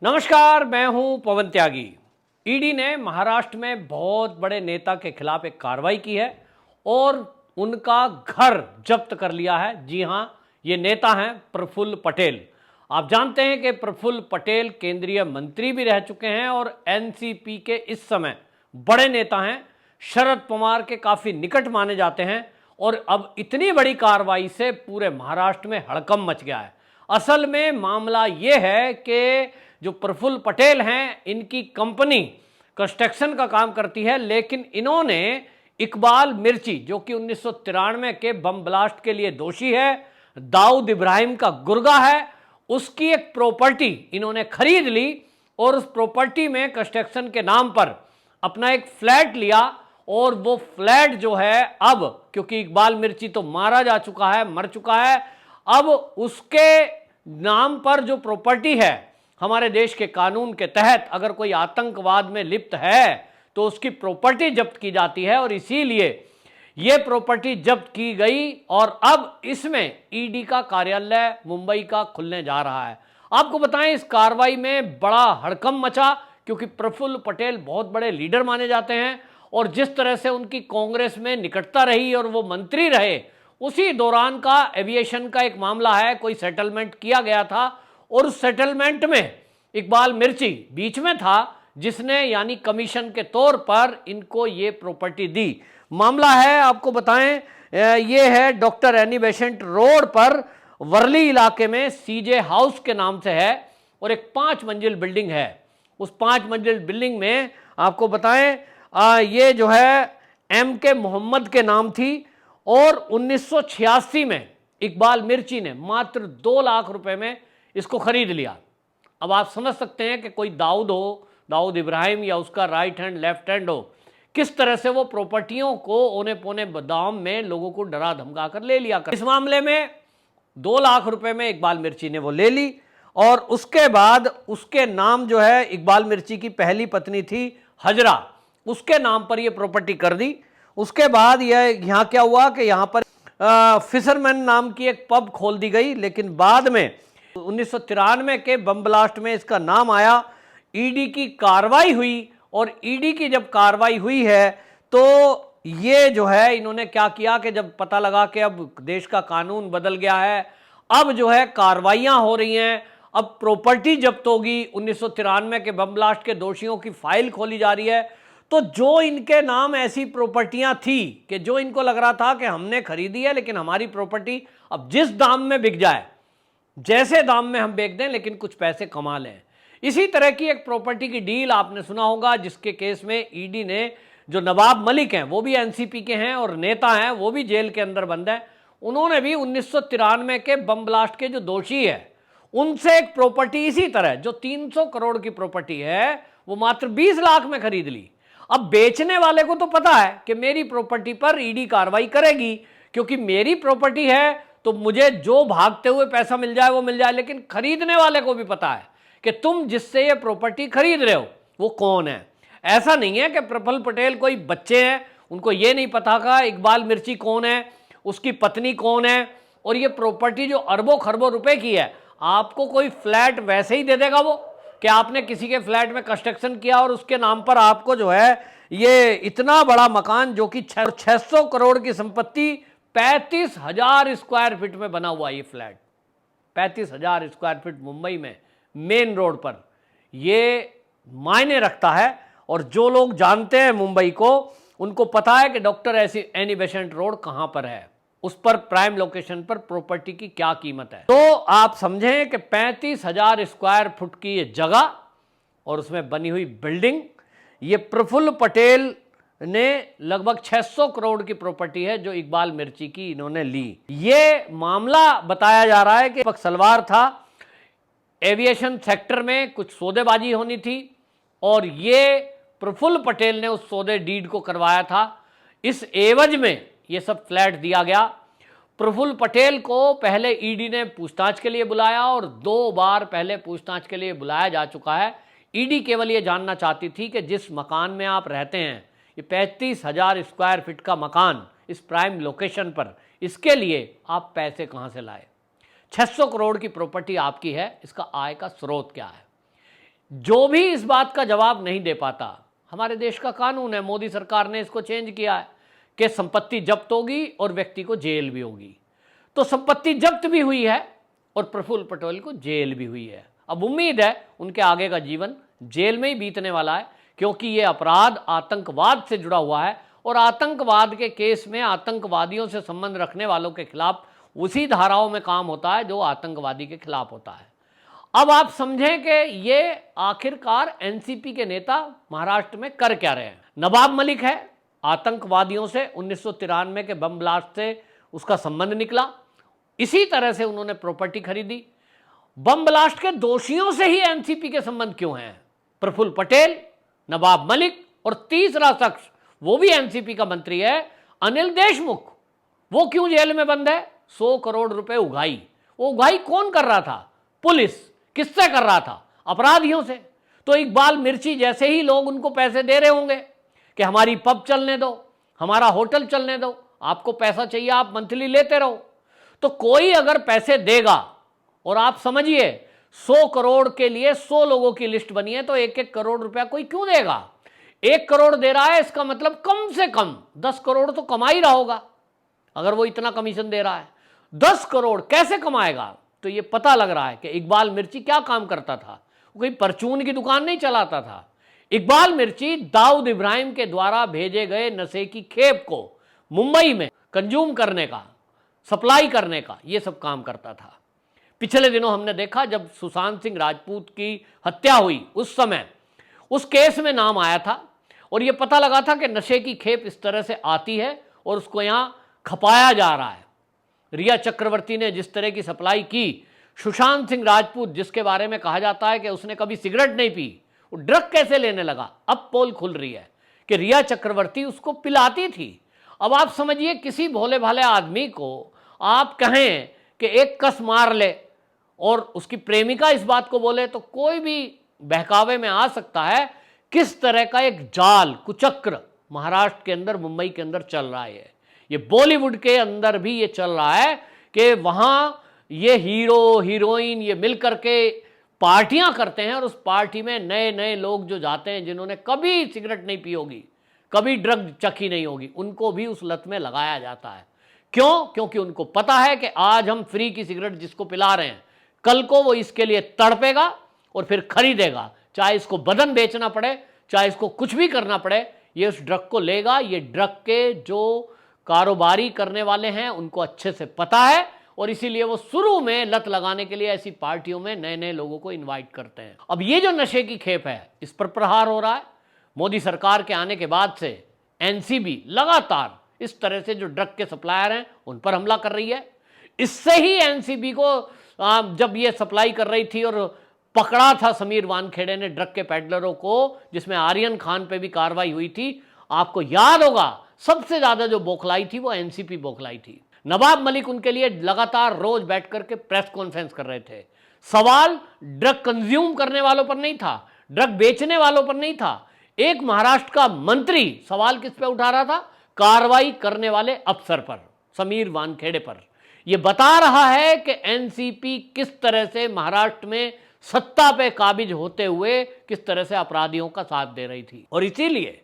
नमस्कार, मैं हूं पवन त्यागी। ईडी ने महाराष्ट्र में बहुत बड़े नेता के खिलाफ एक कार्रवाई की है और उनका घर जब्त कर लिया है। जी हां, ये नेता हैं प्रफुल्ल पटेल। आप जानते हैं कि प्रफुल्ल पटेल केंद्रीय मंत्री भी रह चुके हैं और एनसीपी के इस समय बड़े नेता हैं, शरद पवार के काफ़ी निकट माने जाते हैं। और अब इतनी बड़ी कार्रवाई से पूरे महाराष्ट्र में हड़कंप मच गया है। असल में मामला ये है कि जो प्रफुल्ल पटेल हैं, इनकी कंपनी कंस्ट्रक्शन का काम करती है, लेकिन इन्होंने इकबाल मिर्ची, जो कि 1993 के बम ब्लास्ट के लिए दोषी है, दाऊद इब्राहिम का गुर्गा है, उसकी एक प्रॉपर्टी इन्होंने खरीद ली और उस प्रॉपर्टी में कंस्ट्रक्शन के नाम पर अपना एक फ्लैट लिया। और वो फ्लैट जो है, अब क्योंकि इकबाल मिर्ची तो मारा जा चुका है, मर चुका है, अब उसके नाम पर जो प्रॉपर्टी है, हमारे देश के कानून के तहत अगर कोई आतंकवाद में लिप्त है तो उसकी प्रॉपर्टी जब्त की जाती है। और इसीलिए यह प्रॉपर्टी जब्त की गई और अब इसमें ईडी का कार्यालय मुंबई का खुलने जा रहा है। आपको बताएं, इस कार्रवाई में बड़ा हड़कंप मचा, क्योंकि प्रफुल्ल पटेल बहुत बड़े लीडर माने जाते हैं और जिस तरह से उनकी कांग्रेस में निकटता रही और वो मंत्री रहे, उसी दौरान का एविएशन का एक मामला है, कोई सेटलमेंट किया गया था और उस सेटलमेंट में इकबाल मिर्ची बीच में था, जिसने यानी कमीशन के तौर पर इनको ये प्रॉपर्टी दी। मामला है, आपको बताएं, ये है डॉक्टर एनी बेसेंट रोड पर वर्ली इलाके में सीजे हाउस के नाम से है और एक 5 मंजिल बिल्डिंग है। उस 5 मंजिल बिल्डिंग में आपको बताएं, ये जो है एम के मोहम्मद के नाम थी और 1986 में इकबाल मिर्ची ने मात्र 2 लाख रुपए में इसको खरीद लिया। अब आप समझ सकते हैं कि कोई दाऊद हो, दाऊद इब्राहिम, या उसका राइट हैंड लेफ्ट हैंड हो, किस तरह से वो प्रॉपर्टियों को औने पौने दाम में लोगों को डरा धमका कर ले लिया कर। इस मामले में 2 लाख रुपए में इकबाल मिर्ची ने वो ले ली और उसके बाद उसके नाम जो है, इकबाल मिर्ची की पहली पत्नी थी हजरा, उसके नाम पर ये प्रॉपर्टी कर दी। उसके बाद यह यहाँ क्या हुआ कि यहाँ पर फिशरमैन नाम की एक पब खोल दी गई, लेकिन बाद में 1993 के बम ब्लास्ट में इसका नाम आया। ईडी की कार्रवाई हुई और ईडी की जब कार्रवाई हुई है तो ये जो है, इन्होंने क्या किया कि जब पता लगा कि अब देश का कानून बदल गया है, अब जो है कार्रवाइयां हो रही हैं, अब प्रॉपर्टी जब्त होगी, 1993 के बम ब्लास्ट के दोषियों की फाइल खोली जा रही है। तो जो इनके नाम ऐसी प्रॉपर्टियां थी कि जो इनको लग रहा था कि हमने खरीदी है, लेकिन हमारी प्रॉपर्टी अब जिस दाम में बिक जाए, जैसे दाम में हम बेच दें, लेकिन कुछ पैसे कमा लें। इसी तरह की एक प्रॉपर्टी की डील आपने सुना होगा, जिसके केस में ईडी ने, जो नवाब मलिक हैं, वो भी एनसीपी के हैं और नेता हैं, वो भी जेल के अंदर बंद हैं, उन्होंने भी 1993 के बम ब्लास्ट के जो दोषी है, उनसे एक प्रॉपर्टी इसी तरह, जो 300 करोड़ की प्रॉपर्टी है, वो मात्र 20 लाख में खरीद ली। अब बेचने वाले को तो पता है कि मेरी प्रॉपर्टी पर ईडी कार्रवाई करेगी, क्योंकि मेरी प्रॉपर्टी है तो मुझे जो भागते हुए पैसा मिल जाए वो मिल जाए। लेकिन खरीदने वाले को भी पता है कि तुम जिससे ये प्रॉपर्टी खरीद रहे हो वो कौन है। ऐसा नहीं है कि प्रफुल्ल पटेल कोई बच्चे हैं, उनको ये नहीं पता का इकबाल मिर्ची कौन है, उसकी पत्नी कौन है, और ये प्रॉपर्टी जो अरबों खरबों रुपए की है, आपको कोई फ्लैट वैसे ही दे देगा वो, कि आपने किसी के फ्लैट में कंस्ट्रक्शन किया और उसके नाम पर आपको जो है ये इतना बड़ा मकान, जो कि 600 करोड़ की संपत्ति, 35,000 स्क्वायर फीट में बना हुआ ये फ्लैट, 35,000 स्क्वायर फीट मुंबई में मेन रोड पर, ये मायने रखता है। और जो लोग जानते हैं मुंबई को, उनको पता है कि डॉक्टर एनी बेसेंट रोड कहां पर है, उस पर प्राइम लोकेशन पर प्रॉपर्टी की क्या कीमत है। तो आप समझें कि 35,000 स्क्वायर फुट की ये जगह और उसमें बनी हुई बिल्डिंग, ये प्रफुल्ल पटेल ने लगभग 600 करोड़ की प्रॉपर्टी है, जो इकबाल मिर्ची की इन्होंने ली। ये मामला बताया जा रहा है कि सलवार था, एविएशन सेक्टर में कुछ सौदेबाजी होनी थी और ये प्रफुल्ल पटेल ने उस सौदे डीड को करवाया था। इस एवज में ये सब फ्लैट दिया गया। प्रफुल्ल पटेल को पहले ईडी ने पूछताछ के लिए बुलाया और 2 बार पहले पूछताछ के लिए बुलाया जा चुका है। ईडी केवल ये जानना चाहती थी कि जिस मकान में आप रहते हैं, ये 35,000 स्क्वायर फीट का मकान इस प्राइम लोकेशन पर, इसके लिए आप पैसे कहां से लाए। 600 करोड़ की प्रॉपर्टी आपकी है, इसका आय का स्रोत क्या है। जो भी इस बात का जवाब नहीं दे पाता, हमारे देश का कानून है, मोदी सरकार ने इसको चेंज किया है कि संपत्ति जब्त होगी और व्यक्ति को जेल भी होगी। तो संपत्ति जब्त भी हुई है और प्रफुल्ल पटेल को जेल भी हुई है। अब उम्मीद है उनके आगे का जीवन जेल में ही बीतने वाला है, क्योंकि ये अपराध आतंकवाद से जुड़ा हुआ है और आतंकवाद के केस में आतंकवादियों से संबंध रखने वालों के खिलाफ उसी धाराओं में काम होता है जो आतंकवादी के खिलाफ होता है। अब आप समझें कि ये आखिरकार एनसीपी के नेता महाराष्ट्र में कर क्या रहे हैं। नवाब मलिक है, आतंकवादियों से 1993 के बम ब्लास्ट से उसका संबंध निकला, इसी तरह से उन्होंने प्रॉपर्टी खरीदी। बम ब्लास्ट के दोषियों से ही एनसीपी के संबंध क्यों हैं? प्रफुल्ल पटेल, नवाब मलिक और तीसरा शख्स, वो भी एनसीपी का मंत्री है, अनिल देशमुख, वो क्यों जेल में बंद है? 100 करोड़ रुपए उगाही। वो उगाही कौन कर रहा था? पुलिस। किससे कर रहा था? अपराधियों से। तो इकबाल मिर्ची जैसे ही लोग उनको पैसे दे रहे होंगे कि हमारी पब चलने दो, हमारा होटल चलने दो, आपको पैसा चाहिए, आप मंथली लेते रहो। तो कोई अगर पैसे देगा, और आप समझिए 100 करोड़ के लिए 100 लोगों की लिस्ट बनी है, तो 1-1 करोड़ रुपया कोई क्यों देगा? 1 करोड़ दे रहा है, इसका मतलब कम से कम 10 करोड़ तो कमा ही रहा होगा। अगर वो इतना कमीशन दे रहा है, 10 करोड़ कैसे कमाएगा? तो ये पता लग रहा है कि इकबाल मिर्ची क्या काम करता था। वो कोई परचून की दुकान नहीं चलाता था। इकबाल मिर्ची दाऊद इब्राहिम के द्वारा भेजे गए नशे की खेप को मुंबई में कंज्यूम करने का, सप्लाई करने का, ये सब काम करता था। पिछले दिनों हमने देखा जब सुशांत सिंह राजपूत की हत्या हुई, उस समय उस केस में नाम आया था और ये पता लगा था कि नशे की खेप इस तरह से आती है और उसको यहाँ खपाया जा रहा है। रिया चक्रवर्ती ने जिस तरह की सप्लाई की, सुशांत सिंह राजपूत जिसके बारे में कहा जाता है कि उसने कभी सिगरेट नहीं पी, वो ड्रग कैसे लेने लगा? अब पोल खुल रही है कि रिया चक्रवर्ती उसको पिलाती थी। अब आप समझिए, किसी भोले भाले आदमी को आप कहें कि एक कस मार ले और उसकी प्रेमिका इस बात को बोले, तो कोई भी बहकावे में आ सकता है। किस तरह का एक जाल कुचक्र महाराष्ट्र के अंदर, मुंबई के अंदर चल रहा है। ये बॉलीवुड के अंदर भी ये चल रहा है कि वहां ये हीरो हीरोइन ये मिलकर के पार्टियां करते हैं और उस पार्टी में नए नए लोग जो जाते हैं, जिन्होंने कभी सिगरेट नहीं पी होगी, कभी ड्रग चखी नहीं होगी, उनको भी उस लत में लगाया जाता है। क्यों? क्योंकि उनको पता है कि आज हम फ्री की सिगरेट जिसको पिला रहे हैं, कल को वो इसके लिए तड़पेगा और फिर खरीदेगा, चाहे इसको बदन बेचना पड़े, चाहे इसको कुछ भी करना पड़े, ये उस ड्रग को लेगा। ये ड्रग के जो कारोबारी करने वाले हैं उनको अच्छे से पता है और इसीलिए वो शुरू में लत लगाने के लिए ऐसी पार्टियों में नए नए लोगों को इनवाइट करते हैं। अब ये जो नशे की खेप है, इस पर प्रहार हो रहा है। मोदी सरकार के आने के बाद से एनसीबी लगातार इस तरह से जो ड्रग के सप्लायर हैं उन पर हमला कर रही है। इससे ही एनसीबी को जब ये सप्लाई कर रही थी और पकड़ा था समीर वानखेड़े ने ड्रग के पेडलरों को, जिसमें आर्यन खान पे भी कार्रवाई हुई थी, आपको याद होगा सबसे ज्यादा जो बौखलाई थी वो एनसीपी बौखलाई थी। नवाब मलिक उनके लिए लगातार रोज बैठ करके प्रेस कॉन्फ्रेंस कर रहे थे। सवाल ड्रग कंज्यूम करने वालों पर नहीं था, ड्रग बेचने वालों पर नहीं था। एक महाराष्ट्र का मंत्री सवाल किस पे उठा रहा था? कार्रवाई करने वाले अफसर पर, समीर वानखेड़े पर। यह बता रहा है कि एनसीपी किस तरह से महाराष्ट्र में सत्ता पे काबिज होते हुए किस तरह से अपराधियों का साथ दे रही थी। और इसीलिए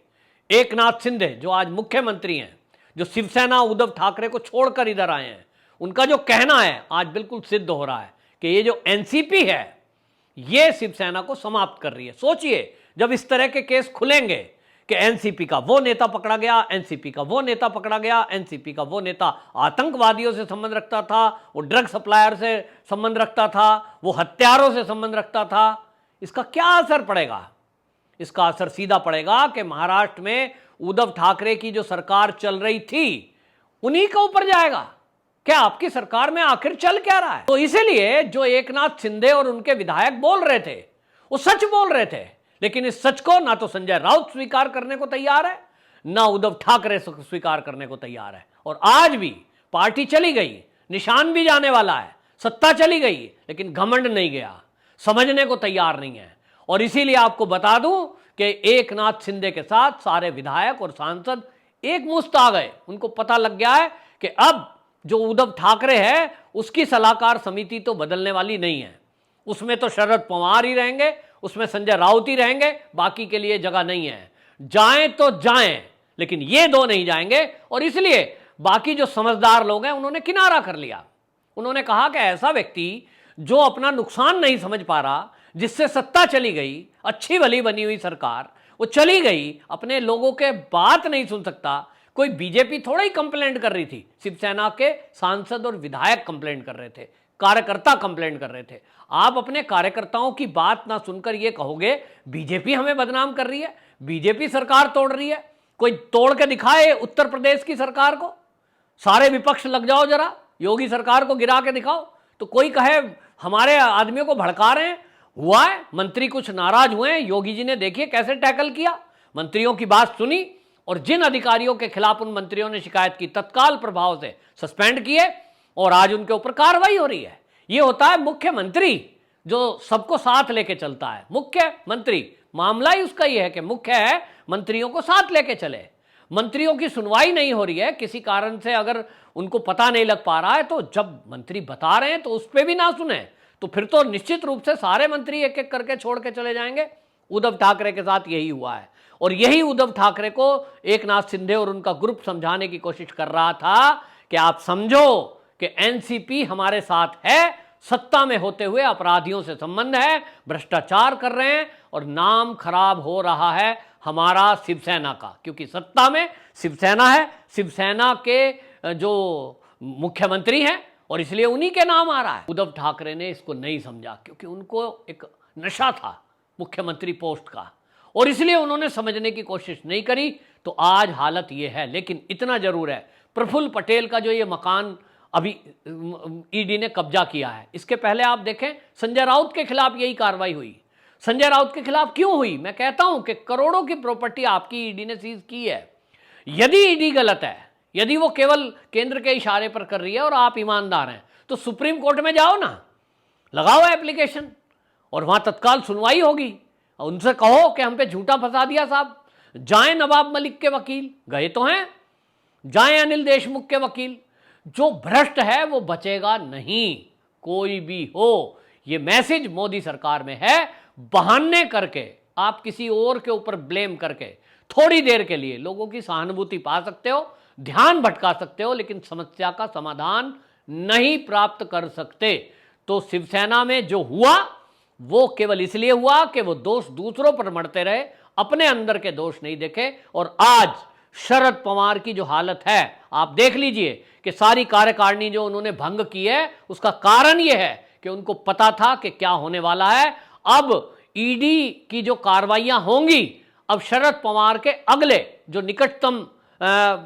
एकनाथ शिंदे जो आज मुख्यमंत्री हैं, जो शिवसेना उद्धव ठाकरे को छोड़कर इधर आए हैं, उनका जो कहना है आज बिल्कुल सिद्ध हो रहा है कि ये जो एनसीपी है ये शिवसेना को समाप्त कर रही है। सोचिए जब इस तरह के केस खुलेंगे कि एनसीपी का वो नेता पकड़ा गया, एनसीपी का वो नेता पकड़ा गया, एनसीपी का वो नेता आतंकवादियों से संबंध रखता था, वो ड्रग सप्लायर से संबंध रखता था, वो हत्यारों से संबंध रखता था, इसका क्या असर पड़ेगा? इसका असर सीधा पड़ेगा कि महाराष्ट्र में उद्धव ठाकरे की जो सरकार चल रही थी उन्हीं के ऊपर जाएगा। क्या आपकी सरकार में आखिर चल क्या रहा है? तो इसीलिए जो एकनाथ शिंदे और उनके विधायक बोल रहे थे वो सच बोल रहे थे, लेकिन इस सच को ना तो संजय राउत स्वीकार करने को तैयार है, ना उद्धव ठाकरे स्वीकार करने को तैयार है। और आज भी पार्टी चली गई, निशान भी जाने वाला है, सत्ता चली गई, लेकिन घमंड नहीं गया, समझने को तैयार नहीं है। और इसीलिए आपको बता दूं कि एकनाथ शिंदे के साथ सारे विधायक और सांसद एक मुश्त आ गए। उनको पता लग गया है कि अब जो उद्धव ठाकरे है उसकी सलाहकार समिति तो बदलने वाली नहीं है, उसमें तो शरद पवार ही रहेंगे उसमें संजय राउत ही रहेंगे, बाकी के लिए जगह नहीं है। जाएं तो जाएं, लेकिन ये दो नहीं जाएंगे। और इसलिए बाकी जो समझदार लोग हैं उन्होंने किनारा कर लिया। उन्होंने कहा कि ऐसा व्यक्ति जो अपना नुकसान नहीं समझ पा रहा, जिससे सत्ता चली गई, अच्छी भली बनी हुई सरकार वो चली गई, अपने लोगों के बात नहीं सुन सकता। कोई बीजेपी थोड़ा ही कंप्लेंट कर रही थी, शिवसेना के सांसद और विधायक कंप्लेंट कर रहे थे, कार्यकर्ता कंप्लेंट कर रहे थे। आप अपने कार्यकर्ताओं की बात ना सुनकर ये कहोगे बीजेपी हमें बदनाम कर रही है, बीजेपी सरकार तोड़ रही है। कोई तोड़ के दिखाए उत्तर प्रदेश की सरकार को, सारे विपक्ष लग जाओ जरा, योगी सरकार को गिरा के दिखाओ, तो कोई कहे हमारे आदमियों को भड़का रहे हैं। हुआ है, मंत्री कुछ नाराज हुए हैं, योगी जी ने देखिए कैसे टैकल किया, मंत्रियों की बात सुनी और जिन अधिकारियों के खिलाफ उन मंत्रियों ने शिकायत की तत्काल प्रभाव से सस्पेंड किए और आज उनके ऊपर कार्रवाई हो रही है। यह होता है मुख्यमंत्री, जो सबको साथ लेके चलता है। मुख्यमंत्री मामला ही उसका यह है कि मुख्य है, मंत्रियों को साथ लेके चले। मंत्रियों की सुनवाई नहीं हो रही है किसी कारण से, अगर उनको पता नहीं लग पा रहा है, तो जब मंत्री बता रहे हैं तो उस पर भी ना सुने, तो फिर तो निश्चित रूप से सारे मंत्री एक एक करके छोड़ के चले जाएंगे। उद्धव ठाकरे के साथ यही हुआ है और यही उद्धव ठाकरे को एकनाथ शिंदे और उनका ग्रुप समझाने की कोशिश कर रहा था कि आप समझो कि एनसीपी हमारे साथ है, सत्ता में होते हुए अपराधियों से संबंध है, भ्रष्टाचार कर रहे हैं और नाम खराब हो रहा है हमारा शिवसेना का, क्योंकि सत्ता में शिवसेना है, शिवसेना के जो मुख्यमंत्री हैं और इसलिए उन्हीं के नाम आ रहा है। उद्धव ठाकरे ने इसको नहीं समझा क्योंकि उनको एक नशा था मुख्यमंत्री पोस्ट का और इसलिए उन्होंने समझने की कोशिश नहीं करी, तो आज हालत ये है। लेकिन इतना जरूर है, प्रफुल्ल पटेल का जो ये मकान अभी ईडी ने कब्जा किया है, इसके पहले आप देखें संजय राउत के खिलाफ यही कार्रवाई हुई। संजय राउत के खिलाफ क्यों हुई? मैं कहता हूं कि करोड़ों की प्रॉपर्टी आपकी ईडी ने सीज की है। यदि ईडी गलत है, यदि वो केवल केंद्र के इशारे पर कर रही है और आप ईमानदार हैं, तो सुप्रीम कोर्ट में जाओ ना, लगाओ एप्लीकेशन और वहां तत्काल सुनवाई होगी। उनसे कहो कि हम पे झूठा फंसा दिया साहब। जाएं नवाब मलिक के वकील, गए तो हैं, जाएं अनिल देशमुख के वकील। जो भ्रष्ट है वो बचेगा नहीं, कोई भी हो। ये मैसेज मोदी सरकार में है। बहाने करके आप किसी और के ऊपर ब्लेम करके थोड़ी देर के लिए लोगों की सहानुभूति पा सकते हो, ध्यान भटका सकते हो, लेकिन समस्या का समाधान नहीं प्राप्त कर सकते। तो शिवसेना में जो हुआ वो केवल इसलिए हुआ कि वो दोष दूसरों पर मढ़ते रहे, अपने अंदर के दोष नहीं देखे। और आज शरद पवार की जो हालत है आप देख लीजिए कि सारी कार्यकारिणी जो उन्होंने भंग की है, उसका कारण यह है कि उनको पता था कि क्या होने वाला है। अब ईडी की जो कार्रवाइयां होंगी, अब शरद पवार के अगले जो निकटतम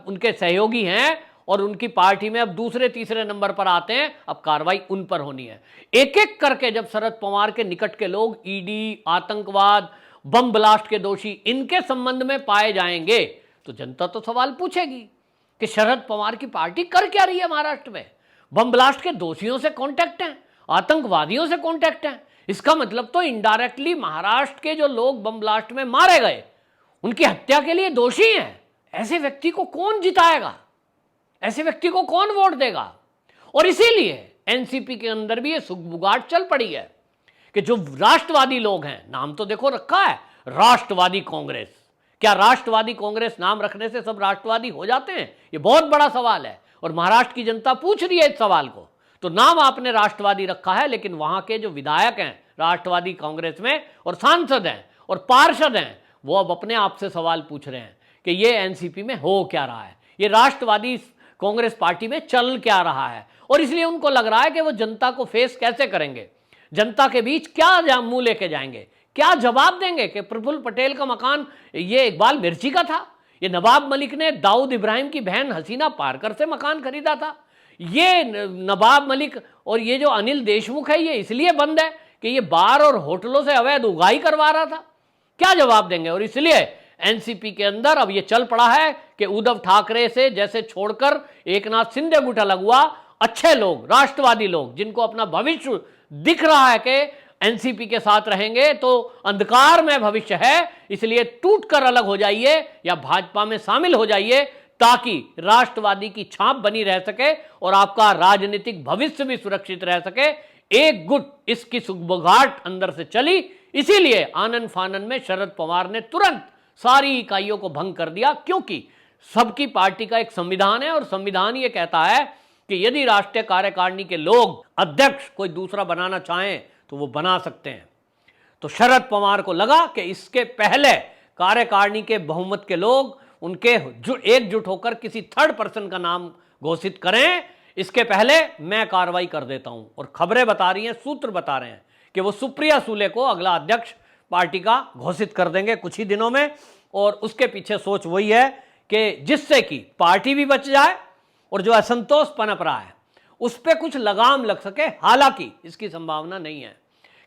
उनके सहयोगी हैं और उनकी पार्टी में अब दूसरे तीसरे नंबर पर आते हैं, अब कार्रवाई उन पर होनी है। एक एक करके जब शरद पवार के निकट के लोग ईडी, आतंकवाद, बम ब्लास्ट के दोषी इनके संबंध में पाए जाएंगे, तो जनता तो सवाल पूछेगी कि शरद पवार की पार्टी कर क्या रही है महाराष्ट्र में। बम ब्लास्ट के दोषियों से कॉन्टैक्ट हैं, आतंकवादियों से कॉन्टैक्ट हैं। इसका मतलब तो इनडायरेक्टली महाराष्ट्र के जो लोग बम ब्लास्ट में मारे गए उनकी हत्या के लिए दोषी हैं। ऐसे व्यक्ति को कौन जिताएगा? ऐसे व्यक्ति को कौन वोट देगा? और इसीलिए एनसीपी के अंदर भी ये सुगबुगाहट चल पड़ी है कि जो राष्ट्रवादी लोग हैं, नाम तो देखो रखा है राष्ट्रवादी कांग्रेस, क्या राष्ट्रवादी कांग्रेस नाम रखने से सब राष्ट्रवादी हो जाते हैं? ये बहुत बड़ा सवाल है और महाराष्ट्र की जनता पूछ रही है इस सवाल को। तो नाम आपने राष्ट्रवादी रखा है, लेकिन वहां के जो विधायक हैं राष्ट्रवादी कांग्रेस में और सांसद हैं और पार्षद हैं, वो अब अपने आप से सवाल पूछ रहे हैं कि ये एनसीपी में हो क्या रहा है, ये राष्ट्रवादी कांग्रेस पार्टी में चल क्या रहा है। और इसलिए उनको लग रहा है कि वो जनता को फेस कैसे करेंगे, जनता के बीच क्या मुंह लेके जाएंगे, क्या जवाब देंगे कि प्रफुल्ल पटेल का मकान ये इकबाल मिर्ची का था, ये नवाब मलिक ने दाऊद इब्राहिम की बहन हसीना पारकर से मकान खरीदा था, ये नवाब मलिक और ये जो अनिल देशमुख है ये इसलिए बंद है कि ये बार और होटलों से अवैध उगाही करवा रहा था। क्या जवाब देंगे? और इसलिए एनसीपी के अंदर अब ये चल पड़ा है कि उद्धव ठाकरे से जैसे छोड़कर एकनाथ शिंदे गुटा लगुआ अच्छे लोग, राष्ट्रवादी लोग, जिनको अपना भविष्य दिख रहा है कि एनसीपी के साथ रहेंगे तो अंधकार में भविष्य है, इसलिए टूटकर अलग हो जाइए या भाजपा में शामिल हो जाइए ताकि राष्ट्रवादी की छाप बनी रह सके और आपका राजनीतिक भविष्य भी सुरक्षित रह सके। एक गुट इसकी सुगबुगाहट अंदर से चली, इसीलिए आनन फानन में शरद पवार ने तुरंत सारी इकाइयों को भंग कर दिया, क्योंकि सबकी पार्टी का एक संविधान है और संविधान ये कहता है कि यदि राष्ट्रीय कार्यकारिणी के लोग अध्यक्ष कोई दूसरा बनाना चाहें तो वो बना सकते हैं। तो शरद पवार को लगा कि इसके पहले कार्यकारिणी के बहुमत के लोग उनके एकजुट होकर किसी थर्ड पर्सन का नाम घोषित करें, इसके पहले मैं कार्रवाई कर देता हूं। और खबरें बता रही हैं, सूत्र बता रहे हैं कि वो सुप्रिया सुले को अगला अध्यक्ष पार्टी का घोषित कर देंगे कुछ ही दिनों में। और उसके पीछे सोच वही है कि जिससे कि पार्टी भी बच जाए और जो असंतोष पनप रहा है उस पर कुछ लगाम लग सके। हालांकि इसकी संभावना नहीं है,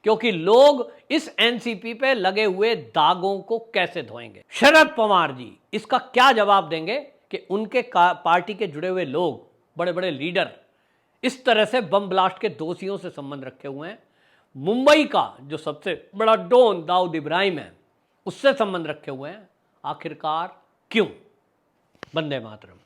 क्योंकि लोग इस एनसीपी पे लगे हुए दागों को कैसे धोएंगे। शरद पवार जी इसका क्या जवाब देंगे कि उनके पार्टी के जुड़े हुए लोग, बड़े बड़े लीडर इस तरह से बम ब्लास्ट के दोषियों से संबंध रखे हुए हैं। मुंबई का जो सबसे बड़ा डॉन दाऊद इब्राहिम है उससे संबंध रखे हुए हैं। आखिरकार क्यों? वंदे मातरम।